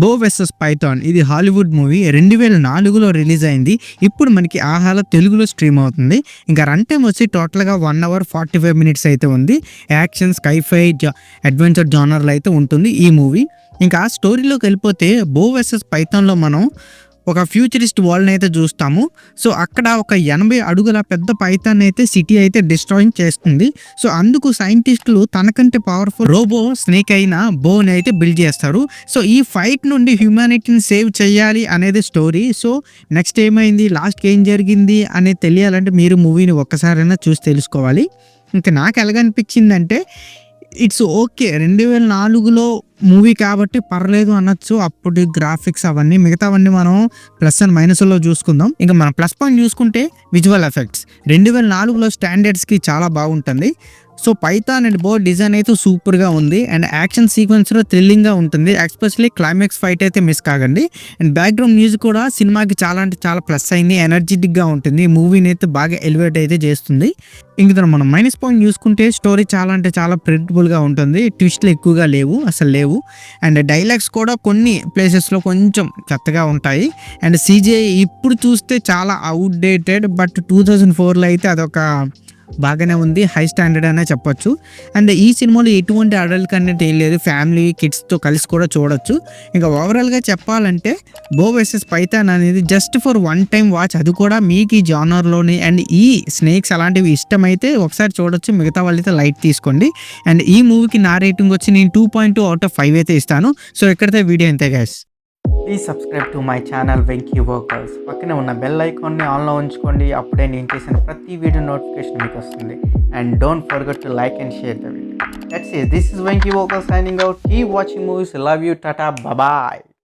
బో versus Python ఇది Hollywood movie 2004లో release అయింది. ఇప్పుడు మనకి ఆహాలో తెలుగులో స్ట్రీమ్ అవుతుంది. ఇంకా రన్ టైం వచ్చి టోటల్గా 1 hour 45 minutes అయితే ఉంది. యాక్షన్ స్కైఫై అడ్వెంచర్ జానర్లో అయితే ఉంటుంది ఈ మూవీ. ఇంకా ఆ స్టోరీలోకి వెళ్ళిపోతే బో వెర్సెస్ పైథాన్లో మనం ఒక ఫ్యూచరిస్ట్ వరల్డ్ని అయితే చూస్తాము. సో అక్కడ ఒక 80 అడుగుల పెద్ద పైథాన్ అయితే సిటీ అయితే డిస్ట్రాయింగ్ చేస్తుంది. సో అందుకు సైంటిస్టులు తనకంటే పవర్ఫుల్ రోబో స్నేక్ అయిన బోని అయితే బిల్డ్ చేస్తారు. సో ఈ ఫైట్ నుండి హ్యూమానిటీని సేవ్ చేయాలి అనేది స్టోరీ. సో నెక్స్ట్ ఏమైంది, లాస్ట్కి ఏం జరిగింది అనేది తెలియాలంటే మీరు మూవీని ఒక్కసారైనా చూసి తెలుసుకోవాలి. ఇంకా నాకు ఎలాగనిపించిందంటే ఇట్స్ ఓకే, 2004లో మూవీ కాబట్టి పర్లేదు అనొచ్చు. అప్పుడు గ్రాఫిక్స్ అవన్నీ మిగతావన్నీ మనం ప్లస్ అండ్ మైనస్లో చూసుకుందాం. ఇంకా మనం ప్లస్ పాయింట్ చూసుకుంటే విజువల్ ఎఫెక్ట్స్ 2004లో స్టాండర్డ్స్కి చాలా బాగుంటుంది. సో పైథాన్ అండ్ బో డిజైన్ అయితే సూపర్గా ఉంది. అండ్ యాక్షన్ సీక్వెన్స్లో థ్రిల్లింగ్గా ఉంటుంది. ఎస్పెషల్లీ క్లైమాక్స్ ఫైట్ అయితే మిస్ కాకండి. అండ్ బ్యాక్గ్రౌండ్ మ్యూజిక్ కూడా సినిమాకి చాలా అంటే చాలా ప్లస్ అయింది. ఎనర్జెటిక్గా ఉంటుంది. మూవీని అయితే బాగా ఎలివేట్ అయితే చేస్తుంది. ఇంక మనం మైనస్ పాయింట్ చూసుకుంటే స్టోరీ చాలా అంటే చాలా ప్రెడిక్టబుల్గా ఉంటుంది. ట్విస్ట్లు ఎక్కువగా అసలు లేవు. అండ్ డైలాగ్స్ కూడా కొన్ని ప్లేసెస్లో కొంచెం చెత్తగా ఉంటాయి. అండ్ CGI ఇప్పుడు చూస్తే చాలా అవుట్డేటెడ్. బట్ 2004లో అయితే అదొక బాగానే ఉంది, హై స్టాండర్డ్ అనే చెప్పొచ్చు. అండ్ ఈ సినిమాలో ఎటువంటి అడల్ట్ కంటెంట్ ఏం లేదు, ఫ్యామిలీ కిడ్స్తో కలిసి కూడా చూడొచ్చు. ఇంకా ఓవరాల్గా చెప్పాలంటే బో వెర్సెస్ పైథాన్ అనేది just for one time watch, అది కూడా మీకు ఈ జానర్లోని అండ్ ఈ స్నేక్స్ అలాంటివి ఇష్టమైతే ఒకసారి చూడొచ్చు. మిగతా వాళ్ళైతే లైట్ తీసుకోండి. అండ్ ఈ మూవీకి నా రేటింగ్ వచ్చి నేను 2.2 out of 5 అయితే ఇస్తాను. సో ఇక్కడితే వీడియో అంతే guys. Please subscribe to my channel Venky workers. పక్కనే ఉన్న బెల్ ఐకాన్ని ఆన్లో ఉంచుకోండి. అప్పుడే నేను చేసిన ప్రతి వీడియో నోటిఫికేషన్ మీకు వస్తుంది. And don't forget to like and share the video. That's it. This is Venky Walker signing out. Keep watching movies. Love you. Tata. Bye bye.